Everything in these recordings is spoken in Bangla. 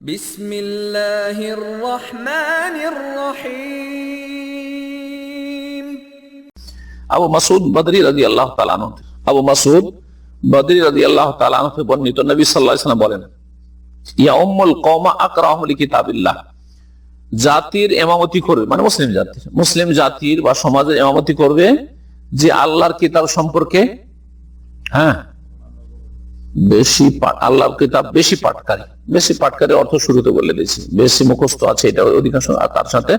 বিসমিল্লাহির রহমানির রহিম। আবু মাসউদ বদরি রাদিয়াল্লাহু তাআলা আনহু, আবু মাসউদ বদরি রাদিয়াল্লাহু তাআলা আনহু বর্ণিত, নবী সাল্লাল্লাহু আলাইহি ওয়াসাল্লাম বলেন, ইয়া উম্মুল কওমা আকরাহুম লিকিতাবিল্লাহ, জাতির ইমামতি করবে, মানে মুসলিম জাতির বা সমাজের ইমামতি করবে যে আল্লাহর কিতাব সম্পর্কে বেশি আল্লাহর কিতাব বেশি পাঠকারী অর্থ শুরুতে বলে দিয়েছি, বেশি মুখস্থ আছে এটা অধিকাংশ, তার সাথে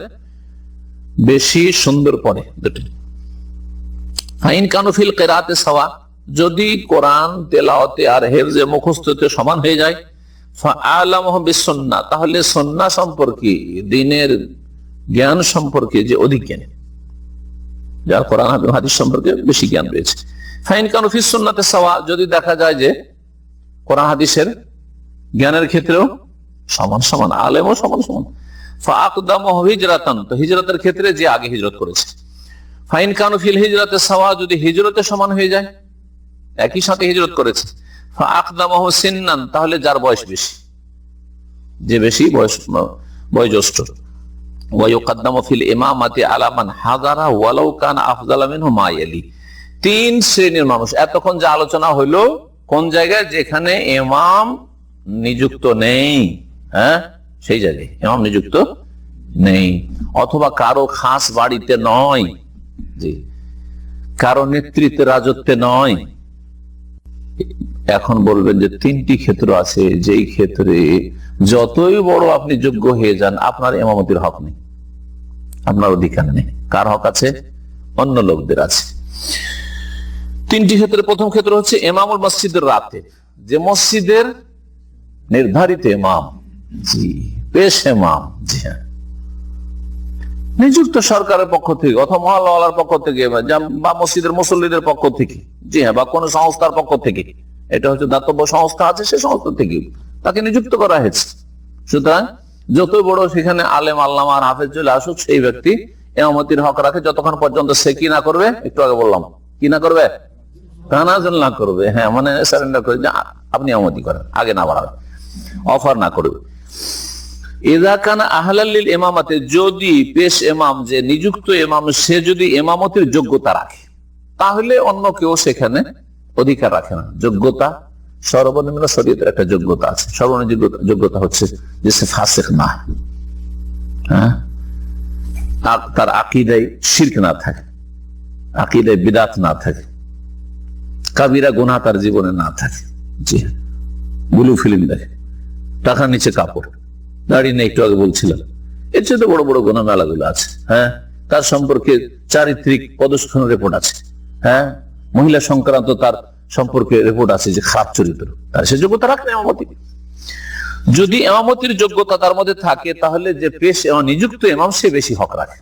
বেশি সুন্দর পড়ে দুটি। ফাইন কানু ফিল কিরাআতি সাওয়া, যদি কোরআন তেলাওয়াতে আর হিফজে মুখস্থতে সমান হয়ে যায়, ফাআলামুহু বিসুন্নাহ, তাহলে সুন্নাহ সম্পর্কে, দ্বীনের জ্ঞান সম্পর্কে যে অধিক জ্ঞানী, যার কোরআন হাদিস সম্পর্কে বেশি জ্ঞান রয়েছে। ফাইন কানু ফিস সুন্নাতি সাওয়া, যদি দেখা যায় যে কোরআন হাদিসের জ্ঞানের ক্ষেত্রেও সমান, আলেমও সমান, ফাআকদামুহু হিজরাতান, তো হিজরতের ক্ষেত্রে যে আগে হিজরত করেছে। ফাইন কানু ফিল হিজরাতি সাওয়া, যদি হিজরতে সমান হয়ে যায়, একই সাথে হিজরত করেছে, ফাআকদামুহু সিন্নান, তাহলে যার বয়স বেশি, যে বেশি বয়োজ্যেষ্ঠ। ওয়া ইউকদ্দামু ফিল ইমামাতি আলা মান হাযারা ওয়ালাউ কানা আফযালা মিনহু মা ইয়ালি, তিন শ্রেণীর মানুষ, এতক্ষণ যে আলোচনা হইলো কোন জায়গায়, যেখানে ইমাম নিযুক্ত নেই, সেই জায়গায় ইমাম নিযুক্ত নেই, অথবা কারো খাস বাড়িতে নয়, জি, কারো নেতৃত্বে রাজত্বে নয়। এখন বলবেন যে তিনটি ক্ষেত্র আছে, যেই ক্ষেত্রে যতই বড় আপনি যোগ্য হয়ে যান, আপনার ইমামতির হক নেই, আপনার অধিকার নেই। কার হক আছে? অন্য লোকদের আছে। তিনটি ক্ষেত্রে, প্রথম ক্ষেত্র হচ্ছে ইমামুল মসজিদের রাতে, যে মসজিদের নির্ধারিত ইমাম, জি, পেশ ইমাম, জি হ্যাঁ, নিযুক্ত সরকারের পক্ষ থেকে অথবা মহল্লাওয়ালার পক্ষ থেকে বা মসজিদের মুসল্লিদের পক্ষ থেকে, জি হ্যাঁ, বা কোন সংস্থার পক্ষ থেকে, এটা হচ্ছে দাতব্য সংস্থা আছে, সে সংস্থা থেকে তাকে নিযুক্ত করা হয়েছে। সুতরাং যতই বড় সেখানে আলেম আল্লামা আর হাফেজ চলে আসুক, সেই ব্যক্তি ইমামতির হক রাখে যতক্ষণ পর্যন্ত সে কি না করবে, একটু আগে বললাম, কি না করবে, তানাজুল না করবে, হ্যাঁ, মানে সারেন্ডার করে যে আপনি ইমামতি করেন, আগে না বাড়াবে, অফার না করবে। ইযা কানা আহলাল লিল ইমামাতি, যদি পেশ ইমাম, যে নিযুক্ত ইমাম, সে যদি ইমামতির যোগ্যতা রাখে, তাহলে অন্য কেউ সেখানে অধিকার রাখে না। যোগ্যতা সর্বনিম্ন শরীয়তের একটা যোগ্যতা আছে, সর্বনিম্ন যোগ্যতা হচ্ছে যে সে ফাসিক না, তার আকীদায় শিরক না থাকে, আকীদায় বিদআত না থাকে, কাবিরা গুনাহ তার জীবনে না থাকে, জি, ব্লু ফিল্ম দেখে, টাকার নিচে কাপড়, দাড়ি নেই, একটু আগে বলছিলাম, এর চেয়ে বড় বড় গুনাহ মেলাগুলো আছে, তার সম্পর্কে চারিত্রিক প্রদর্শনের রিপোর্ট আছে, মহিলা সংক্রান্ত তার সম্পর্কে রিপোর্ট আছে যে খারাপ চরিত্র, তার সে যোগ্যতা রাখে ইমামতি। যদি ইমামতির যোগ্যতা তার মধ্যে থাকে, তাহলে যে পেশ নিযুক্ত ইমাম, সে বেশি হক রাখে।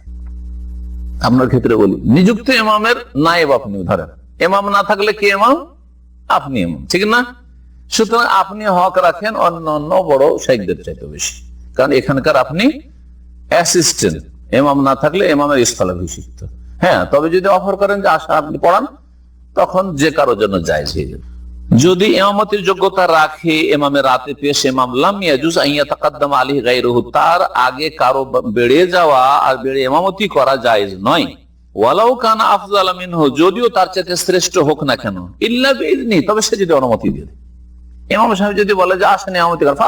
আপনার ক্ষেত্রে বলি, নিযুক্ত ইমামের নায়েব আপনি, ধরেন ইমাম না থাকলে কে ইমাম? আপনি ইমাম, ঠিক না? সুতরাং আপনি হক রাখেন অন্য বড় শাইখদের চাইতে বেশি, কারণ এখানকার আপনি অ্যাসিস্ট্যান্ট, ইমাম না থাকলে ইমামের স্থলাভিষিক্ত। হ্যাঁ, তবে যদি অফার করেন যে আসা আপনি পড়ান, তখন যে কারোর জন্য জায়েজ হয়ে যাবে। যদি ইমামতির যোগ্যতা রাখে ইমামের রাতে পেশ ইমাম, লাম ইয়াজুজ আন ইয়াতাকাদ্দামা আলাইহি গায়রুহু, তার আগে কারো বেড়ে যাওয়া আর বেড়ে ইমামতি করা জায়েজ নয়। ওয়ালাউ কানা আফযালা মিনহু, যদিও তার চাইতে শ্রেষ্ঠ হোক না কেন, ইল্লা বিইذনি, তবে সে যদি অনুমতি দেয়। ইমাম সাহেব যদি বলে যে আসেন ইমামতি করেন,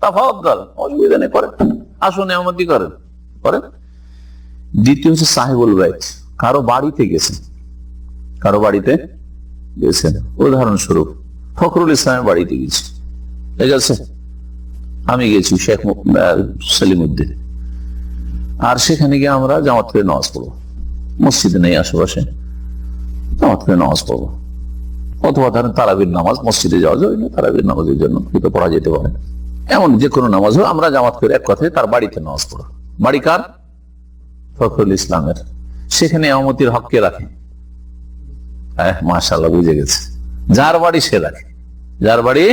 তাফাদ্দাল, অসুবিধা নেই, করেন, আসুন ইমামতি করেন। দ্বিতীয় হচ্ছে সাহেবুল বাইত, কারো বাড়িতে গেছেন, উদাহরণস্বরূপ ফখরুল ইসলামের বাড়িতে গেছি, ঠিক আছে, আমি গেছি শেখ সেলিমউদ্দিন, আর সেখানে গিয়ে আমরা জামাত করে নামাজ পড়বো, মসজিদে নেই আশেপাশে, জামাত করে নামাজ পড়বো, অথবা ধরেন তারাবির নামাজ, মসজিদে যাওয়া যায় না, তারাবির নামাজের জন্য হয়তো পড়া যেতে পারে, এমন যে কোনো নামাজ হোক, আমরা জামাত করে এক কথায় তার বাড়িতে নামাজ পড়ো। বাড়ি কার? ফখরুল ইসলামের। সেখানে ইমামতির হক কে রাখে? মাশাআল্লাহ, বুঝে গেছে, যার বাড়ি সে রাখে, যার বাড়ি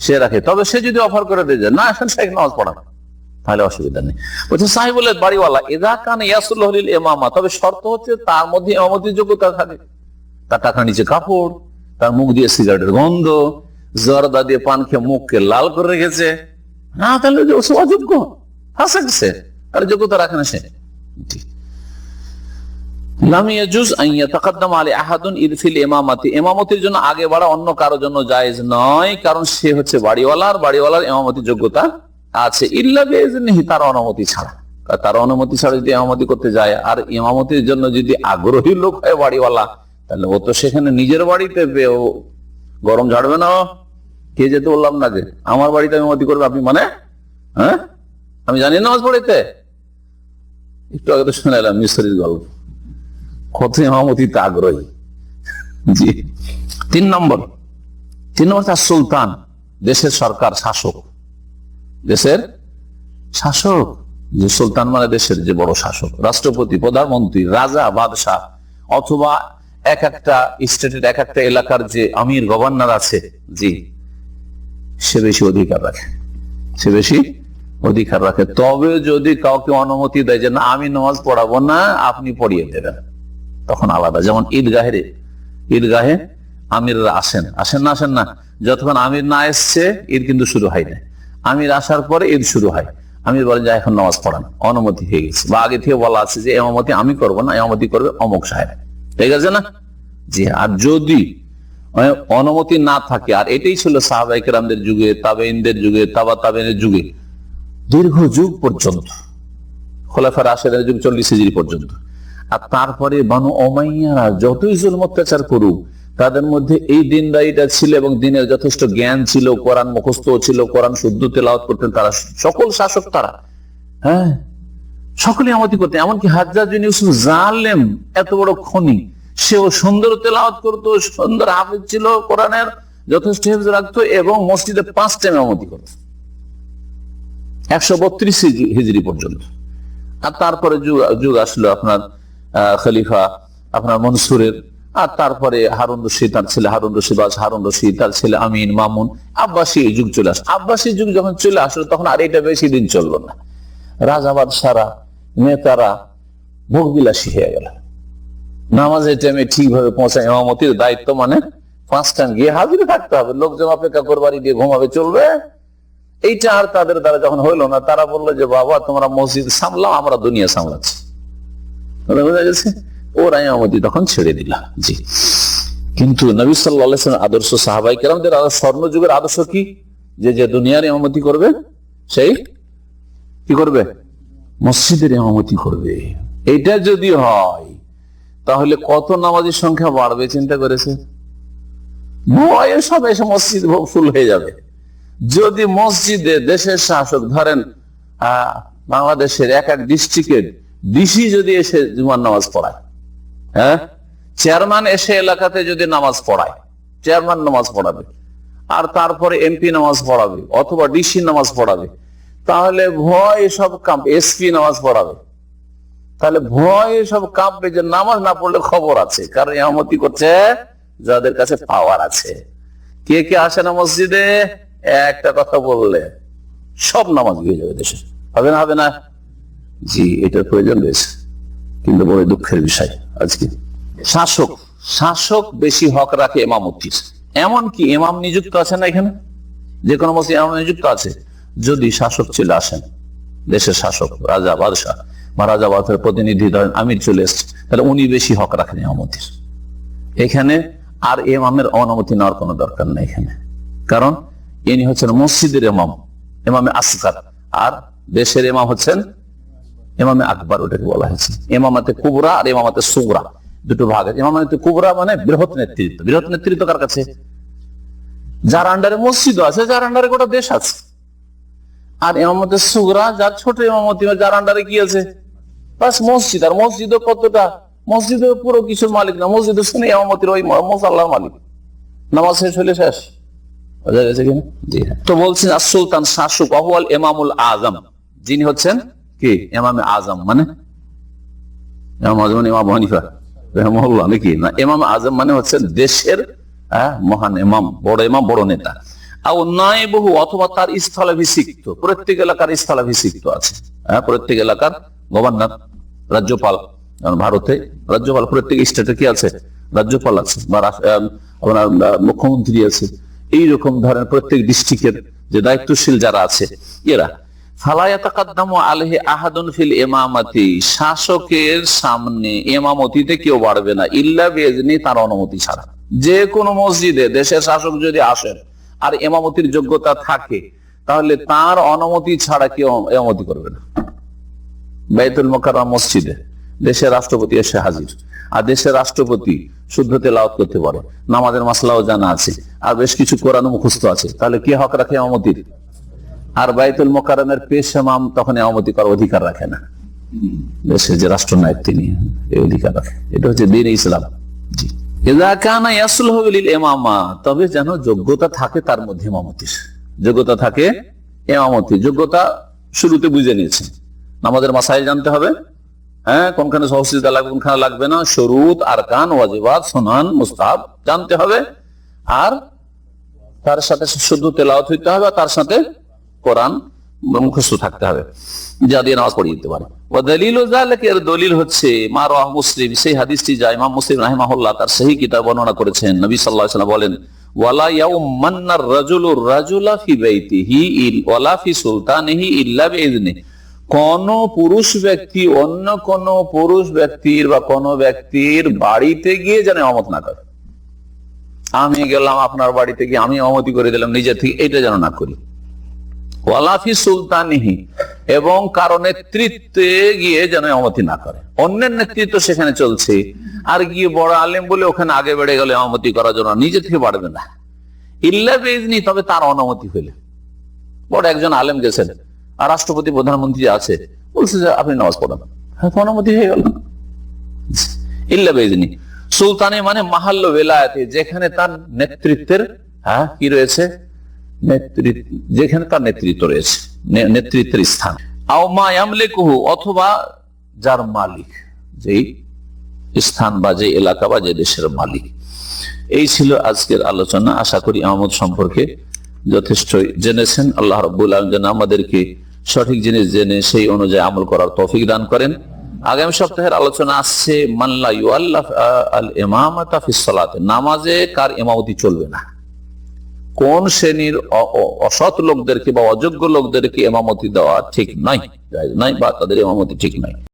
সে রাখে। তবে সে যদি অফার করে দিয়ে যায়, না আসেন শেখ নামাজ পড়া, তাহলে অসুবিধা নেই। বলছে সাহেবুল বাড়িওয়ালা, ইযা কানা ইয়াসলুহু লিল ইমামা, তবে শর্ত হচ্ছে তার মধ্যে ইমামতির যোগ্যতা থাকে, তার টাকার নিচে কাপড়, তার মুখ দিয়ে সিগারেটের গন্ধ, জর্দা দিয়ে পান খেয়ে মুখকে লাল করে রেখেছে, না তাহলে অযোগ্য, ফাঁসা গেছে, আর যোগ্যতা রাখে না সে। ইমামতির জন্য আগে বাড়া অন্য কারোর জন্য জায়েজ নয়, কারণ সে হচ্ছে বাড়িওয়ালার ইমামতির যোগ্যতা আছে, ইল্লা বিইজনিহি, তার অনুমতি ছাড়া। তার অনুমতি ছাড়া যদি ইমামতি করতে যায়, আর ইমামতির জন্য যদি আগ্রহী লোক হয় বাড়িওয়ালা, তাহলে ও তো সেখানে নিজের বাড়িতে ও গরম ঝাড়বে না। কে যেতে বললাম না যে আমার বাড়িতে ইমামতি করবে আপনি, মানে হ্যাঁ আমি জানি নামাজ পড়িতে। একটু আগে তো শুনে এলাম মিশরের গল্প, কত ইমামতিতে আগ্রহী। জি। 3 নম্বর তার সুলতান, দেশের সরকার, শাসক, দেশের শাসক। যে সুলতান মানে দেশের যে বড় শাসক, রাষ্ট্রপতি, প্রধানমন্ত্রী, রাজা, বাদশাহ, অথবা এক একটা স্টেটের এক একটা এলাকার যে আমির, গভর্নর আছে, জি, সে বেশি অধিকার রাখে। তবে যদি কাউকে অনুমতি দেয় যে না আমি নামাজ পড়াবো না, আপনি পড়িয়ে দেবেন, তখন আলাদা। যেমন ঈদগাহে আমিররা আসেন না, যতক্ষণ আমির না এসছে ঈদ কিন্তু শুরু হয় না। আমির আসার পরে ঈদ শুরু হয়। আমির বলেন যে এখন নামাজ পড়ান, অনুমতি হয়ে গেছে, বা আগে থেকে বলা আছে যে ইমামতি আমি করবো না, ইমামতি করবে অমুক সাহেব, ঠিক আছে না? জি। আর যদি অনুমতি না থাকে, আর এটাই ছিল সাহাবায়ে কেরামদের যুগে, তাবেঈনদের যুগে, তাবেঈনের যুগে, দীর্ঘ যুগ পর্যন্ত, খোলাফায়ে রাশিদিনের যুগ 40 হিজরি পর্যন্ত। আর তারপরে বানু উমাইয়ারা যতই জুলম অত্যাচার করুক, তাদের মধ্যে এই দিনদারিটা ছিল এবং দিনের যথেষ্ট জ্ঞান ছিল, কোরআন মুখস্থ ছিল, কোরআন শুদ্ধ তেলাওয়াত করতেন তারা, সকল শাসক তারা, হ্যাঁ, সকলে ইমামতি করতেন। এমনকি হাজ্জাজ বিন ইউসুফ জালেম, এত বড় খনি, সেও সুন্দর তেলাওয়াত করতো, সুন্দর হাফেজ ছিল, কোরআনের যথেষ্ট হেফজ রাখতো, এবং মসজিদে 5 টাইম ইমামতি করত 132 হিজরি পর্যন্ত। আর তারপরে যুগ আসলো আপনার খলিফা আপনার মনসুরের, আর তারপরে হারুন রশিদ, তার ছেলে হারুন রশিদ, তার ছেলে আমিন, মামুন, আব্বাসী যুগ চলে আসলো। আব্বাসী যুগ যখন চলে আসলো, তখন আর এটা বেশি দিন চললো না। রাজাবাদ সারা নেতারা ভোগবিলাসী হয়ে গেল। নামাজের টাইমে ঠিকভাবে পৌঁছায়, ইমামতির দায়িত্ব মানে 5 টাইম গিয়ে হাজিরে থাকতে হবে, লোকজন অপেক্ষা করে বাড়ি দিয়ে ঘুমাবে, চলবে। এইটা আর তাদের দ্বারা যখন হইলো না, তারা বললো যে বাবা তোমরা মসজিদ সামলাও, আমরা দুনিয়া সামলাচ্ছি। বোঝা গেছে? ওরা ইমামতি তখন ছেড়ে দিলাম। জি। কিন্তু নবী সাল্লাল্লাহু আলাইহি ওয়াসাল্লাম আদর্শ, সাহাবায়ে কেরামদের স্বর্ণযুগের আদর্শ কি? যে দুনিয়ার ইমামতি করবে সেই কি করবে? মসজিদের ইমামতি করবে। এটা যদি হয় তাহলে কত নামাজের সংখ্যা বাড়বে চিন্তা করেছে? ভয়ে সব এসে মসজিদ ফুল হয়ে যাবে। যদি মসজিদে দেশের শাসক, ধরেন বাংলাদেশের এক ডিস্ট্রিক্টের ডিসি যদি এসে জুমার নামাজ পড়ায়, হ্যাঁ, চেয়ারম্যান এসে এলাকাতে যদি নামাজ পড়ায়, চেয়ারম্যান নামাজ পড়াবে, আর তারপরে এমপি নামাজ পড়াবে, অথবা ডিসি নামাজ পড়াবে, তাহলে ভয় সব কাঁপবে। এসপি নামাজ পড়াবে, তাহলে ভয় সব কাঁপবে যে নামাজ না পড়লে খবর আছে, কারণ ইমামতি করছে যাদের কাছে পাওয়ার আছে। কে কে আসে না মসজিদে? একটা কথা বললে সব নামাজ হয়ে যাবে দেশে, হবে না? জি, এটার প্রয়োজন রয়েছে, কিন্তু বড় দুঃখের বিষয় আজকে শাসক বেশি হক রাখে ইমামতির। এমনকি ইমাম নিযুক্ত আছে না এখানে, যে কোনো মসজিদে ইমাম নিযুক্ত আছে। যদি শাসক চলে আসেন, দেশের শাসক, রাজা, বাদশাহ বা রাজা বাদশার প্রতিনিধি, ধরেন আমির চলে এসছে, তাহলে উনি বেশি হক রাখেন ইমামতির। এখানে আর ইমামের অনুমতি নেওয়ার কোনো দরকার নেই এখানে, কারণ ইনি হচ্ছেন মসজিদের ইমাম, ইমামে আসগার, আর দেশের ইমাম হচ্ছেন ইমামে আকবর। ওটাকে বলা হয়েছে ইমামাতে কুবরা আর ইমামাতে সুগরা, দুটো ভাগ আছে। ইমামাতে কুবরা মানে বৃহৎ নেতৃত্ব কার কাছে? যার আন্ডারে মসজিদ আছে, যার আন্ডারে গোটা দেশ আছে। আর ইমামাতে সুগরা যার ছোট ইমামতি, যার আন্ডারে কি আছে? বাস মসজিদ। আর মসজিদও কতটা? মসজিদের পুরো কিছুর মালিক না, মসজিদের শুনে ইমামতির ওই মুসাল্লার মালিক। নামাজ শেষ হলে শেষ। বোঝা গেছে কিনা? জি হ্যাঁ। তো বলছেন সুলতান, শাসক, আহুয়াল ইমামুল আজম, যিনি হচ্ছেন কি? ইমামে আজম। মানে ইমাম আজম ইমাম হানিফা রাহিমাহুল্লাহ নাকি? না, ইমাম আজম মানে হচ্ছেন দেশের মহান ইমাম, বড় ইমাম, বড় নেতা। আর নায়েবহু, অথবা তার স্থলাভিষিক্ত। প্রত্যেক এলাকার স্থলাভিষিক্ত আছে, প্রত্যেক এলাকার গভর্নর, রাজ্যপাল। ভারতে রাজ্যপাল, প্রত্যেক স্টেটে কি আছে? রাজ্যপাল আছে, বা আপনার মুখ্যমন্ত্রী আছে। এইরকম ধরেন প্রত্যেক ডিস্ট্রিক্টের যে দায়িত্বশীল যারা আছে এরা, ফালা ইয়াতাকাদ্দামু আলাইহি আহাদুন ফিল ইমামাতি, শাসকের সামনে ইমামতিতে কেউ বাড়বে না ইল্লা বিইজনি, তার অনুমতি ছাড়া। যে কোনো মসজিদে দেশের শাসক যদি আসেন আর ইমামতির যোগ্যতা থাকে, তাহলে তার অনুমতি ছাড়া কেউ ইমামতি করবে না। বাইতুল মুকাররম মসজিদে দেশের রাষ্ট্রপতি এসে হাজির, আর দেশের রাষ্ট্রপতি শুদ্ধ তেলাওয়াত করতে পারে, নামাজের মাসলাও জানা আছে, আর বেশ কিছু কোরআন মুখস্থ আছে, তাহলে কি হক রাখে ইমামতির? আর বাইতুল মুকাররমের পেশ ইমাম তখন ইমামতি করার অধিকার রাখে না। দেশের যে রাষ্ট্রনায়ক তিনি এই অধিকার রাখে। এটা হচ্ছে দ্বীন ইসলাম। জি, ইযা কানা ইয়াসলুহু লিল ইমামা, তবে যেন যোগ্যতা থাকে তার মধ্যে ইমামতির, যোগ্যতা থাকে ইমামতি। যোগ্যতা শুরুতে বুঝে নিয়েছে, নামাজের মাসাইল জানতে হবে, হ্যাঁ, কোনখানে সহজ সিজদা লাগবে কোনখানে লাগবে না, শুরুত, আরকান, ওয়াজিবাত, সুনান, মুস্তাহাব জানতে হবে, আর তার সাথে শুদ্ধ তেলাওয়াত হইতে হবে, তার সাথে কোরআন মুখস্থ থাকতে হবে, যা দিয়ে নামাজ পড়িয়ে দিতে পারে। ওয়া দালিলু যালিকা, এর দলিল হচ্ছে মা রাওয়াহ মুসলিম, সেই হাদিসটি যা ইমাম মুসলিম রাহিমাহুল্লাহ তার সহিহ কিতাব বর্ণনা করেছেন। নবী সাল্লাল্লাহু আলাইহি ওয়াসাল্লাম বলেন, ওয়ালা ইয়াউমান্নার রাজুলু রাজুলা ফি বাইতিহি ওয়ালা ফি সুলতানিহি ইল্লা বিইজনি, কোন পুরুষ ব্যক্তি অন্য কোন পুরুষ ব্যক্তির বা কোন ব্যক্তির বাড়িতে গিয়ে যেন ইমামত না করে। আমি গেলাম আপনার বাড়িতে গিয়ে আমি ইমামতি করে দিলাম নিজে থেকে, এটা যেন না করি। ওয়ালাফি সুলতানিহি, এবং কারো নেতৃত্বে গিয়ে যেন ইমামতি না করে। অন্যের নেতৃত্ব সেখানে চলছে, আর গিয়ে বড় আলেম বলে ওখানে আগে বেড়ে গেলে ইমামতি করার জন্য নিজে থেকে বাড়বে না। ইল্লা বিইজনি, তবে তার অনুমতি হইলে। বড় একজন আলেম গেছেন, আর রাষ্ট্রপতি প্রধানমন্ত্রী আছে, বলছে যে আপনি নামাজ পড়ান, অনুমতি হয়ে গেল। ইল্লা বিইজনি। সুলতানি মানে মাহাল্ল বেলায়েতে, যেখানে তার নেতৃত্বের কি রয়েছে, যেখানে তার নেতৃত্ব রয়েছে, নেতৃত্বের স্থান। আও মা ইয়ামলিকুহু, অথবা যার মালিক, যেই স্থান বা যে এলাকা বা যে দেশের মালিক। এই ছিল আজকের আলোচনা। আশা করি ইমামত সম্পর্কে যথেষ্ট জেনেছেন। আল্লাহ রাব্বুল আলামিন যেন আমাদেরকে সঠিক জিনিস জেনে সেই অনুযায়ী আমল করার তৌফিক দান করেন। আগামী সপ্তাহের আলোচনা আসছে মান লা ইউআল্লাফ আল ইমামাতা ফিস সালাত, নামাজে কার ইমামতি চলবে না, কোন শ্রেণীর অসৎ লোকদেরকে বা অযোগ্য লোকদেরকে ইমামতি দেওয়া ঠিক নাই, বা তাদের ইমামতি ঠিক নাই।